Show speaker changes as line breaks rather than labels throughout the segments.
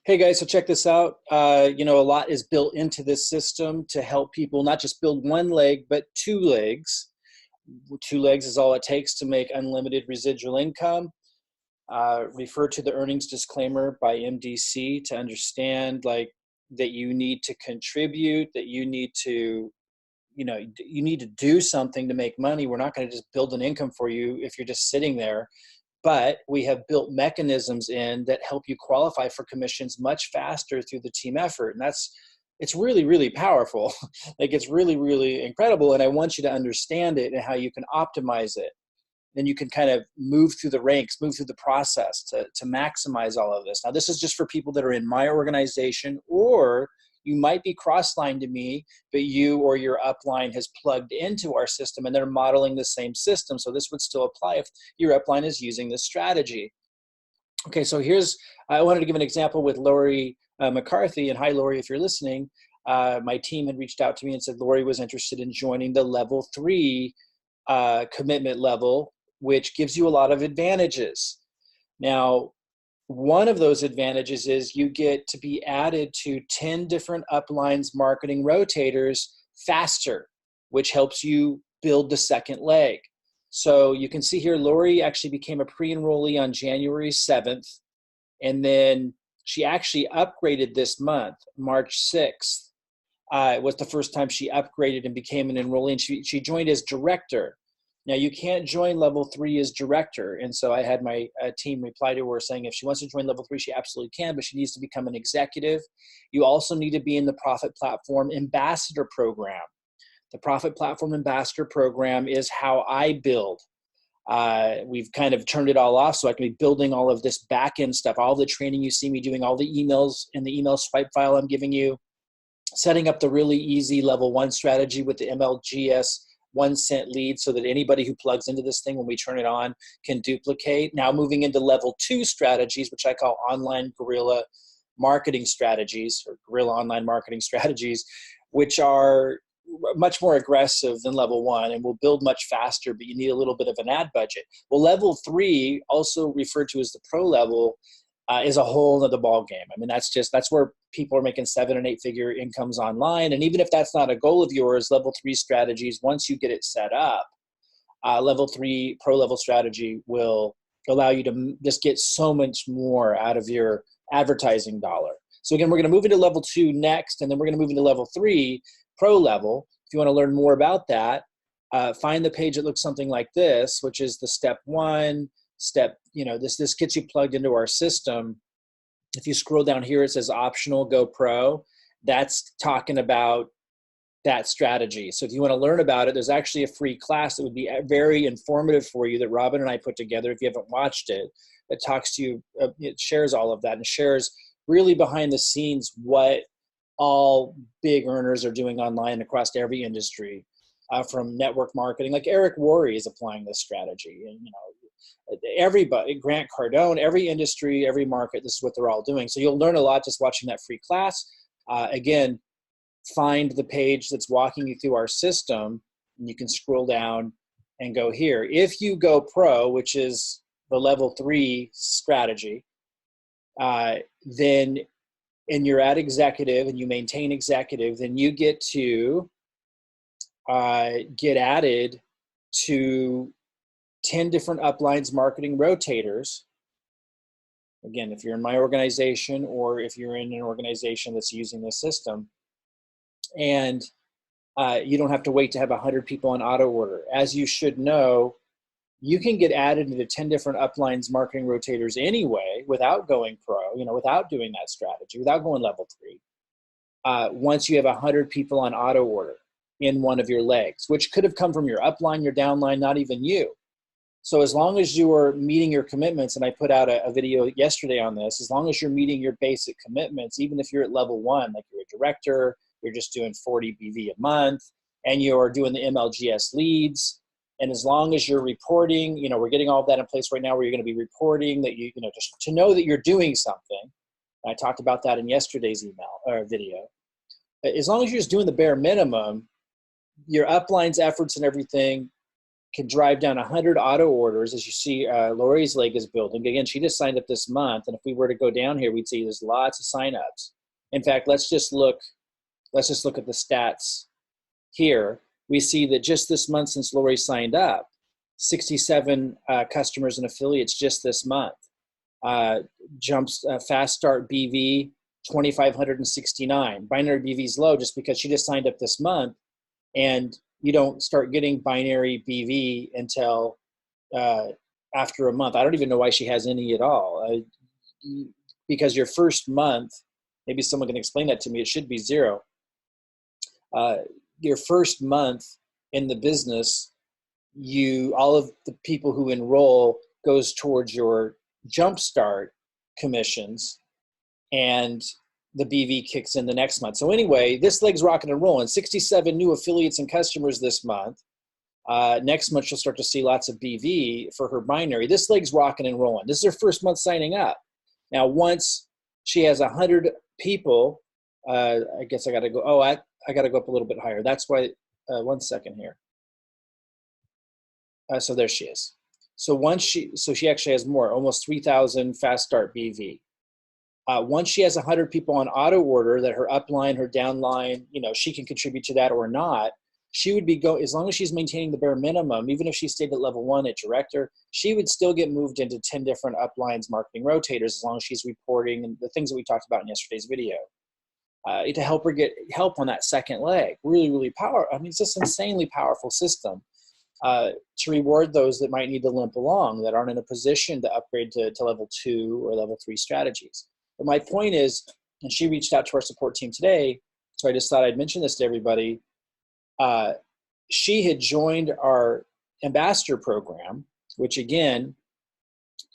Hey guys, so check this out. A lot is built into this system to help people not just build one leg, but two legs. Two legs is all it takes to make unlimited residual income. Refer to the earnings disclaimer by MDC to understand that you need to contribute, that you need to, you need to do something to make money. We're not going to just build an income for you if you're just sitting there. But we have built mechanisms in that help you qualify for commissions much faster through the team effort. And it's really, really powerful. It's really, really incredible. And I want you to understand it and how you can optimize it. Then you can kind of move through the ranks, move through the process to maximize all of this. Now, this is just for people that are in my organization, or you might be cross-lined to me, but you or your upline has plugged into our system and they're modeling the same system. So this would still apply if your upline is using this strategy. Okay, so I wanted to give an example with Lori McCarthy. And hi, Lori, if you're listening. My team had reached out to me and said Lori was interested in joining the level 3 commitment level, which gives you a lot of advantages. Now, one of those advantages is you get to be added to 10 different Upline's marketing rotators faster, which helps you build the second leg. So you can see here, Lori actually became a pre-enrollee on January 7th, and then she actually upgraded this month, March 6th. It was the first time she upgraded and became an enrollee, and she joined as director. Now, you can't join level 3 as director. And so I had my team reply to her saying if she wants to join level 3, she absolutely can, but she needs to become an executive. You also need to be in the Profit Platform Ambassador Program. The Profit Platform Ambassador Program is how I build. We've kind of turned it all off so I can be building all of this back-end stuff, all the training you see me doing, all the emails in the email swipe file I'm giving you, setting up the really easy level 1 strategy with the MLGS 1 cent lead so that anybody who plugs into this thing when we turn it on can duplicate. Now moving into level 2 strategies, which I call online guerrilla marketing strategies or guerrilla online marketing strategies, which are much more aggressive than level 1 and will build much faster, but you need a little bit of an ad budget. Well, level 3, also referred to as the pro level, is a whole other ball game. I mean, that's where people are making 7- and 8-figure incomes online. And even if that's not a goal of yours, level 3 strategies, once you get it set up, level 3 pro level strategy will allow you to just get so much more out of your advertising dollar. So again, we're going to move into level 2 next, and then we're going to move into level 3 pro level. If you want to learn more about that, find the page that looks something like this, which is the step 1. This gets you plugged into our system. If you scroll down here, it says optional go pro. That's talking about that strategy. So if you want to learn about it, there's actually a free class that would be very informative for you that Robin and I put together. If you haven't watched it, that talks to you, it shares all of that and shares really behind the scenes what all big earners are doing online across every industry, from network marketing. Like Eric Worre is applying this strategy, and everybody, Grant Cardone, every industry, every market, this is what they're all doing. So you'll learn a lot just watching that free class. Again, find the page that's walking you through our system, and you can scroll down and go here. If you go pro, which is the level 3 strategy, then, and you're at executive and you maintain executive, then you get to get added to 10 different Upline's marketing rotators. Again, if you're in my organization or if you're in an organization that's using this system, and you don't have to wait to have 100 people on auto order. As you should know, you can get added into 10 different Upline's marketing rotators anyway without going pro, without doing that strategy, without going level 3. Once you have 100 people on auto order in one of your legs, which could have come from your upline, your downline, not even you. So as long as you are meeting your commitments, and I put out a video yesterday on this, as long as you're meeting your basic commitments, even if you're at level 1, like you're a director, you're just doing 40 BV a month, and you're doing the MLGS leads, and as long as you're reporting, we're getting all of that in place right now where you're going to be reporting that just to know that you're doing something. I talked about that in yesterday's email or video. As long as you're just doing the bare minimum, your upline's efforts and everything can drive down 100 auto orders. As you see, Lori's leg is building. Again, she just signed up this month. And if we were to go down here, we'd see there's lots of signups. In fact, let's just look at the stats here. We see that just this month since Lori signed up, 67 customers and affiliates just this month. Jumps fast start BV 2,569. Binary BV is low just because she just signed up this month, and you don't start getting binary BV until after a month. I don't even know why she has any at all. Because your first month, maybe someone can explain that to me, it should be 0. Your first month in the business, all of the people who enroll goes towards your jumpstart commissions, and the BV kicks in the next month. So anyway, this leg's rocking and rolling. 67 new affiliates and customers this month. Next month, she'll start to see lots of BV for her binary. This leg's rocking and rolling. This is her first month signing up. Now, once she has 100 people, I guess I got to go. Oh, I got to go up a little bit higher. That's why. 1 second here. So there she is. So she actually has more, almost 3,000 fast start BV. Once she has 100 people on auto order, that her upline, her downline, she can contribute to that or not. She would be as long as she's maintaining the bare minimum, even if she stayed at level 1 at director, she would still get moved into 10 different uplines marketing rotators as long as she's reporting and the things that we talked about in yesterday's video. To help her get help on that second leg. Really, really powerful. I mean, it's just an insanely powerful system to reward those that might need to limp along, that aren't in a position to upgrade to level 2 or level 3 strategies. But my point is, and she reached out to our support team today, so I just thought I'd mention this to everybody. She had joined our ambassador program, which again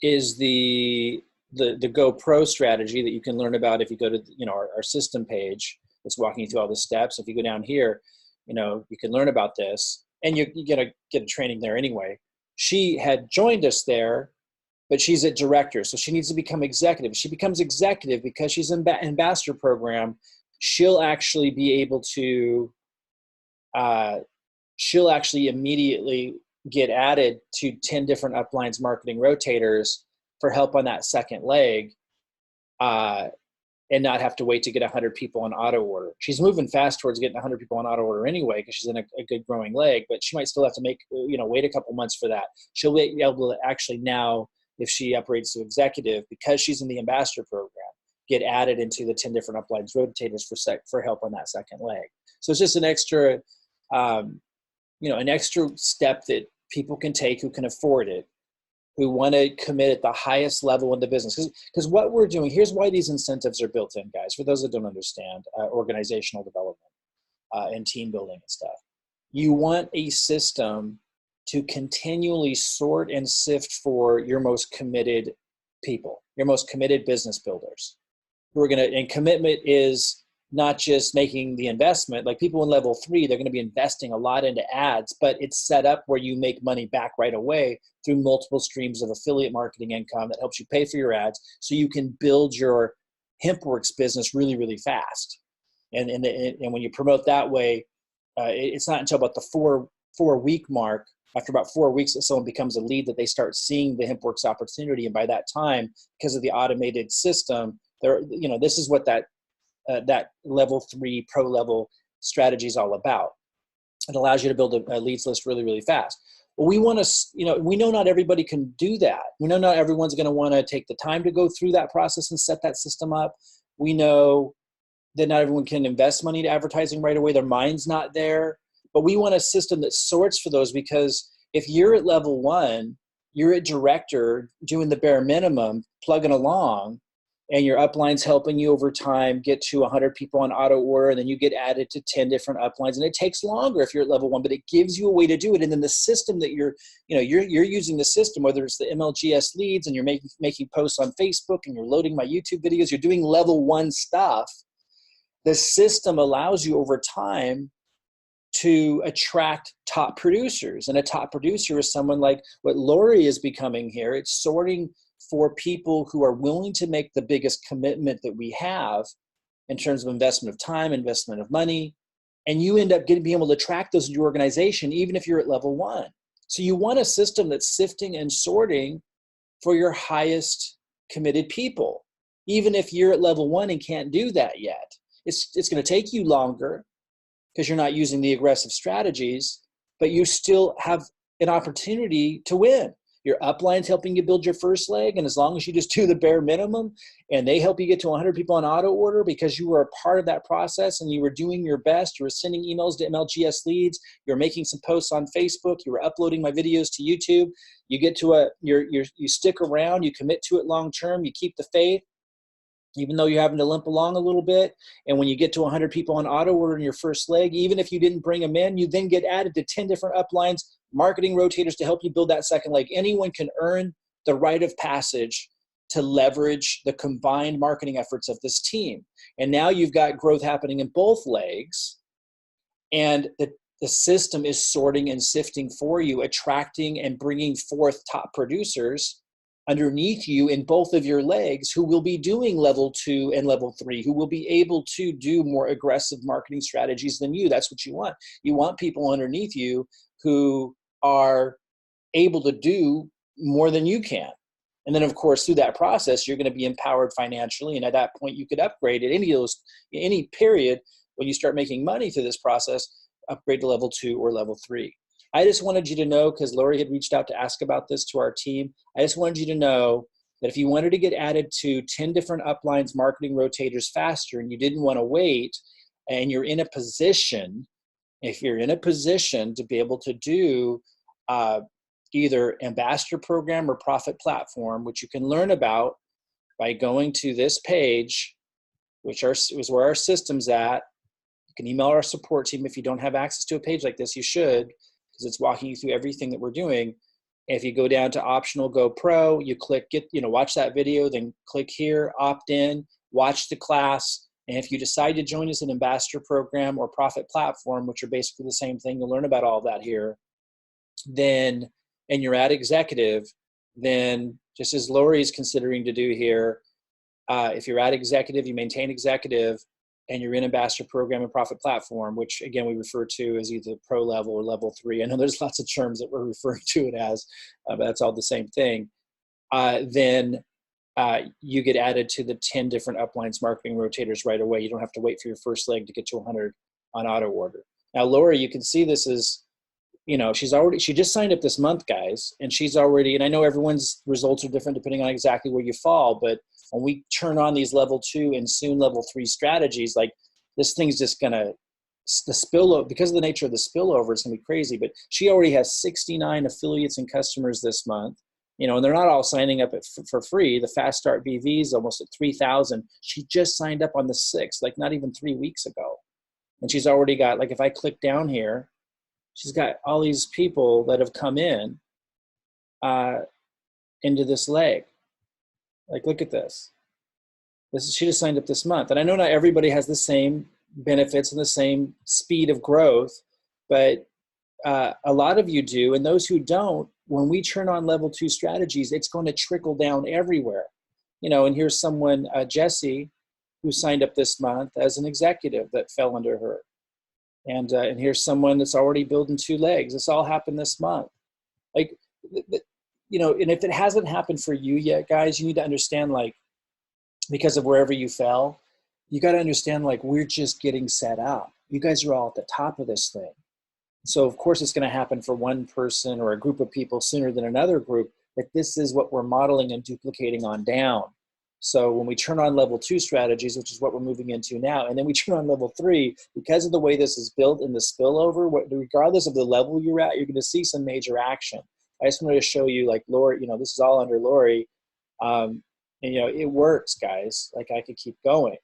is the Go Pro strategy that you can learn about if you go to our system page. It's walking you through all the steps. If you go down here, you can learn about this, and you're gonna get a training there anyway. She had joined us there, but she's at director, so she needs to become executive. If she becomes executive, because she's in ambassador program, she'll actually be able to. She'll actually immediately get added to 10 different uplines marketing rotators for help on that second leg, and not have to wait to get 100 people on auto order. She's moving fast towards getting 100 people on auto order anyway, because she's in a good growing leg, but she might still have to wait a couple months for that. She'll be able to actually now, if she upgrades to executive, because she's in the ambassador program, get added into the 10 different uplines rotators for help on that second leg. So it's just an extra, an extra step that people can take who can afford it, who want to commit at the highest level in the business. Because what we're doing, here's why these incentives are built in, guys, for those that don't understand organizational development and team building and stuff. You want a system to continually sort and sift for your most committed people, your most committed business builders. And commitment is not just making the investment. Like people in level 3, they're going to be investing a lot into ads, but it's set up where you make money back right away through multiple streams of affiliate marketing income that helps you pay for your ads, so you can build your HempWorks business really, really fast. And when you promote that way, it's not until about the four week mark, after about 4 weeks, that someone becomes a lead, that they start seeing the HempWorks opportunity. And by that time, because of the automated system, this is what that level 3 pro level strategy is all about. It allows you to build a leads list really, really fast. Well, we want to, we know not everybody can do that. We know not everyone's going to want to take the time to go through that process and set that system up. We know that not everyone can invest money to advertising right away. Their mind's not there. But we want a system that sorts for those, because if you're at level 1, you're at director doing the bare minimum, plugging along, and your upline's helping you over time get to 100 people on auto order, and then you get added to 10 different uplines. And it takes longer if you're at level 1, but it gives you a way to do it. And then the system that you're using the system, whether it's the MLGS leads and you're making posts on Facebook and you're loading my YouTube videos, you're doing level 1 stuff. The system allows you over time to attract top producers. And a top producer is someone like what Lori is becoming here. It's sorting for people who are willing to make the biggest commitment that we have in terms of investment of time, investment of money, and you end up being able to track those in your organization, even if you're at level 1. So you want a system that's sifting and sorting for your highest committed people, even if you're at level 1 and can't do that yet. It's going to take you longer because you're not using the aggressive strategies, but you still have an opportunity to win. Your upline's helping you build your first leg, and as long as you just do the bare minimum and they help you get to 100 people on auto order because you were a part of that process and you were doing your best, you were sending emails to MLGS leads, you're making some posts on Facebook, you were uploading my videos to YouTube, you get to you stick around, you commit to it long term, you keep the faith, even though you're having to limp along a little bit. And when you get to 100 people on auto order in your first leg, even if you didn't bring them in, you then get added to 10 different uplines, marketing rotators to help you build that second leg. Anyone can earn the rite of passage to leverage the combined marketing efforts of this team. And now you've got growth happening in both legs, and the system is sorting and sifting for you, attracting and bringing forth top producers underneath you in both of your legs who will be doing level 2 and level 3, who will be able to do more aggressive marketing strategies than you. That's what you want. You want people underneath you who are able to do more than you can. And then, of course, through that process, you're going to be empowered financially. And at that point, you could upgrade at any period when you start making money through this process, upgrade to level 2 or level 3. I just wanted you to know, because Lori had reached out to ask about this to our team, I just wanted you to know that if you wanted to get added to 10 different uplines marketing rotators faster and you didn't want to wait, and you're in a position, if you're in a position to be able to do either ambassador program or profit platform, which you can learn about by going to this page, which is where our system's at. You can email our support team. If you don't have access to a page like this, you should, because it's walking you through everything that we're doing. If you go down to optional Go Pro, you click watch that video, then click here, opt in, watch the class. And if you decide to join us in ambassador program or profit platform, which are basically the same thing, you'll learn about all that here. Then, and you're at executive, then just as Lori is considering to do here, if you're at executive, you maintain executive, and you're in ambassador program and profit platform, which again, we refer to as either pro level or level 3. I know there's lots of terms that we're referring to it as, but that's all the same thing. Then you get added to the 10 different uplines marketing rotators right away. You don't have to wait for your first leg to get to 100 on auto order. Now, Laura, you can see this is, she just signed up this month, guys, and she's already, and I know everyone's results are different depending on exactly where you fall, but when we turn on these level 2 and soon level 3 strategies, like this thing's just gonna, the spillover, because of the nature of the spillover, it's gonna be crazy. But she already has 69 affiliates and customers this month, and they're not all signing up for free. The Fast Start BV is almost at 3,000. She just signed up on the 6th, like not even 3 weeks ago. And she's already got, like if I click down here, she's got all these people that have come in into this leg. Like, look at this. She just signed up this month. And I know not everybody has the same benefits and the same speed of growth, but a lot of you do. And those who don't, when we turn on level 2 strategies, it's going to trickle down everywhere. And here's someone, Jesse, who signed up this month as an executive that fell under her. And here's someone that's already building 2 legs. This all happened this month. Like, and if it hasn't happened for you yet, guys, you need to understand, like, because of wherever you fell, you got to understand, like, we're just getting set up. You guys are all at the top of this thing. So, of course, it's going to happen for one person or a group of people sooner than another group, but this is what we're modeling and duplicating on down. So when we turn on level 2 strategies, which is what we're moving into now, and then we turn on level 3, because of the way this is built in the spillover, regardless of the level you're at, you're going to see some major action. I just wanted to show you, like, Lori, this is all under Lori. And, it works, guys. Like, I could keep going.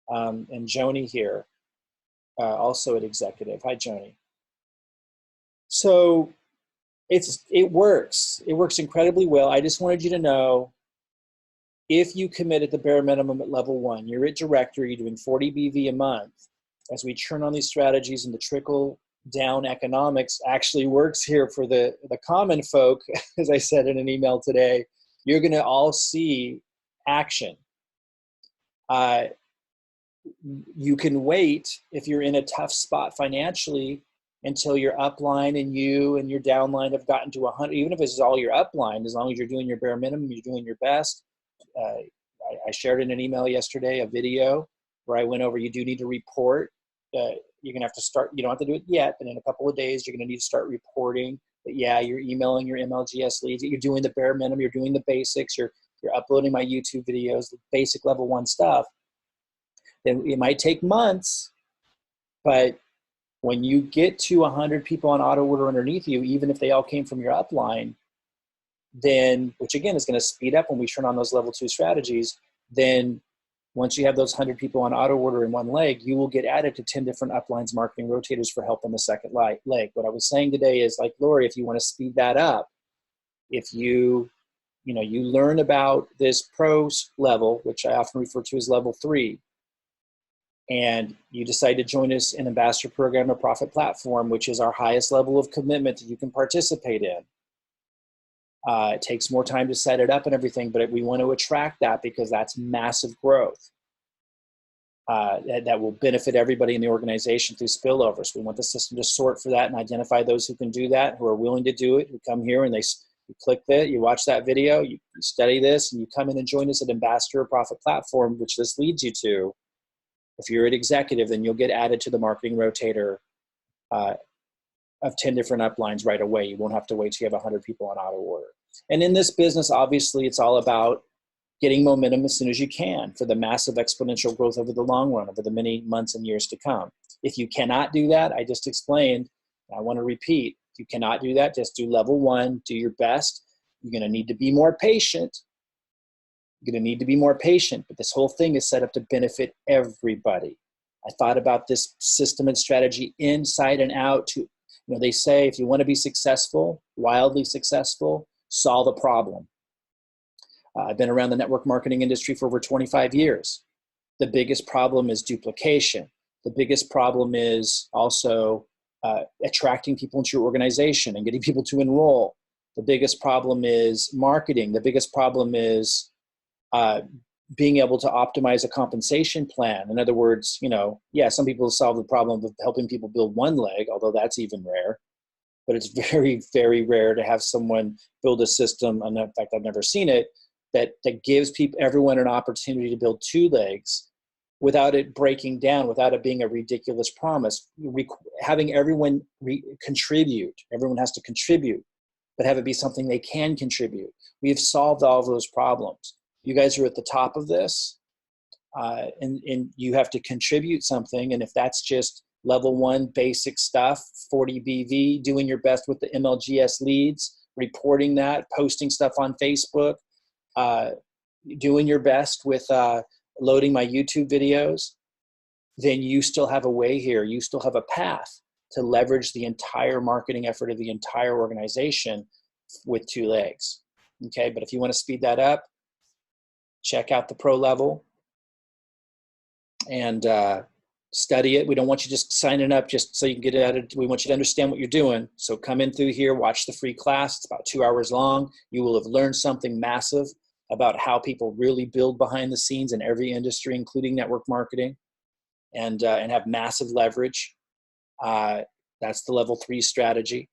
And Joni here, also at executive. Hi, Joni. So it works. It works incredibly well. I just wanted you to know, if you commit at the bare minimum at level 1, you're at director, you're doing 40 BV a month. As we turn on these strategies and the trickle down economics actually works here for the common folk, as I said in an email today, you're going to all see action. You can wait if you're in a tough spot financially until your upline and you and your downline have gotten to 100. Even if it's all your upline, as long as you're doing your bare minimum, you're doing your best. I shared in an email yesterday a video where I went over, you do need to report. You're gonna have to start, you don't have to do it yet, but in a couple of days, you're gonna need to start reporting that, yeah, you're emailing your MLGS leads, you're doing the bare minimum, you're doing the basics, you're uploading my YouTube videos, the basic level 1 stuff. Then it might take months, but when you get to 100 people on auto order underneath you, even if they all came from your upline, then, which again is going to speed up when we turn on those level 2 strategies, then once you have those 100 people on auto order in one leg, you will get added to 10 different uplines marketing rotators for help on the second leg. What I was saying today is, like, Lori, if you want to speed that up, if you learn about this pros level, which I often refer to as level 3, and you decide to join us in Ambassador Program or Profit Platform, which is our highest level of commitment that you can participate in. It takes more time to set it up and everything, but we want to attract that because that's massive growth that will benefit everybody in the organization through spillover. So we want the system to sort for that and identify those who can do that, who are willing to do it, who come here and you click that, you watch that video, you study this, and you come in and join us at Ambassador or Profit Platform, which this leads you to. If you're an executive, then you'll get added to the marketing rotator of 10 different uplines right away. You won't have to wait till you have 100 people on auto order. And in this business, obviously, it's all about getting momentum as soon as you can for the massive exponential growth over the long run, over the many months and years to come. If you cannot do that, I just explained, I want to repeat, if you cannot do that, just do level 1, do your best. You're going to need to be more patient. You're going to need to be more patient, but this whole thing is set up to benefit everybody. I thought about this system and strategy inside and out. They say if you want to be successful, wildly successful, solve a problem. I've been around the network marketing industry for over 25 years. The biggest problem is duplication. The biggest problem is also attracting people into your organization and getting people to enroll. The biggest problem is marketing. The biggest problem is being able to optimize a compensation plan. In other words, some people solve the problem of helping people build one leg, although that's even rare. But it's very, very rare to have someone build a system, and in fact, I've never seen it, that gives everyone an opportunity to build 2 legs without it breaking down, without it being a ridiculous promise. Having everyone contribute. Everyone has to contribute, but have it be something they can contribute. We have solved all of those problems. You guys are at the top of this, and you have to contribute something. And if that's just level 1 basic stuff, 40 BV, doing your best with the MLGS leads, reporting that, posting stuff on Facebook, doing your best with loading my YouTube videos, then you still have a way here. You still have a path to leverage the entire marketing effort of the entire organization with 2 legs. Okay, but if you want to speed that up, check out the pro level and study it. We don't want you just signing up just so you can get it added. We want you to understand what you're doing. So come in through here, watch the free class. It's about 2 hours long. You will have learned something massive about how people really build behind the scenes in every industry, including network marketing, and have massive leverage. That's the level 3 strategy.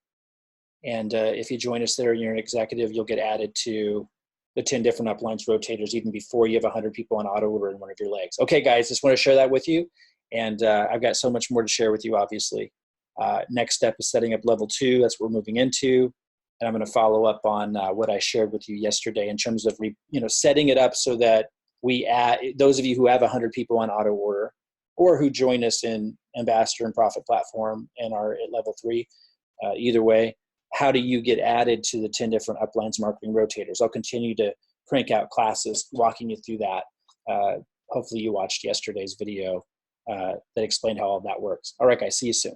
And if you join us there and you're an executive, you'll get added to the 10 different uplines rotators even before you have 100 people on auto order in one of your legs. Okay, guys, just want to share that with you. And I've got so much more to share with you, obviously. Next step is setting up level 2. That's what we're moving into. And I'm going to follow up on what I shared with you yesterday in terms of setting it up so that we add, those of you who have 100 people on auto order or who join us in Ambassador and Profit Platform and are at level 3, either way, how do you get added to the 10 different uplines marketing rotators? I'll continue to crank out classes walking you through that. Hopefully you watched yesterday's video that explained how all that works. All right, guys, see you soon.